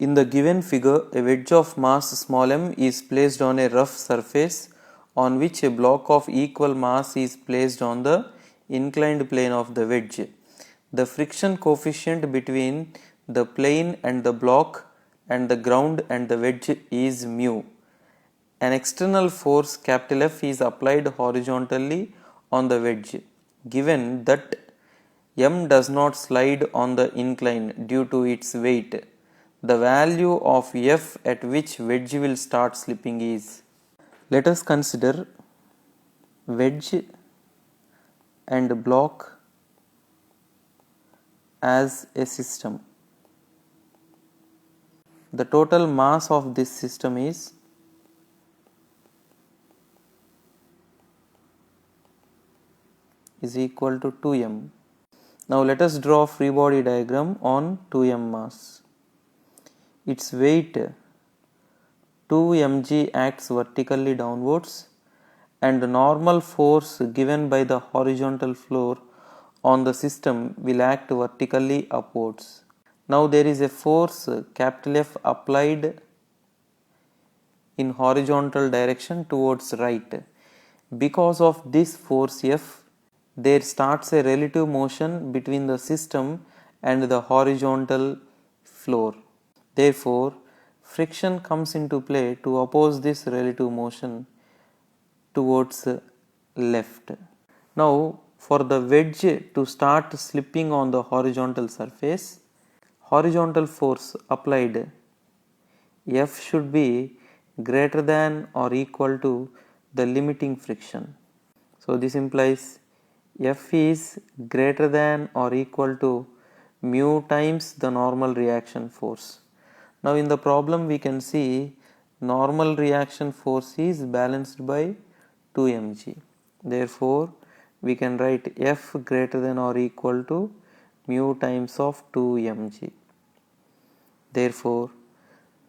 In the given figure, a wedge of mass small m is placed on a rough surface on which a block of equal mass is placed on the inclined plane of the wedge. The friction coefficient between the plane and the block and the ground and the wedge is mu. An external force F is applied horizontally on the wedge. Given that m does not slide on the incline due to its weight, the value of F at which wedge will start slipping is. Let us consider wedge and block as a system. The total mass of this system is equal to 2m. Now let us draw a free body diagram on 2m mass. Its weight 2mg acts vertically downwards and the normal force given by the horizontal floor on the system will act vertically upwards. Now there is a force F applied in horizontal direction towards right. Because of this force F, there starts a relative motion between the system and the horizontal floor. Therefore, friction comes into play to oppose this relative motion towards left. Now, for the wedge to start slipping on the horizontal surface, horizontal force applied F should be greater than or equal to the limiting friction. So this implies F is greater than or equal to mu times the normal reaction force. Now in the problem we can see normal reaction force is balanced by 2mg. Therefore we can write F greater than or equal to mu times of 2mg. Therefore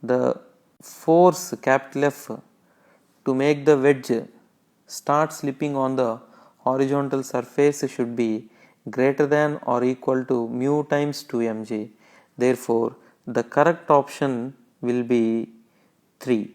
the force F to make the wedge start slipping on the horizontal surface should be greater than or equal to mu times 2mg. Therefore the correct option will be 3.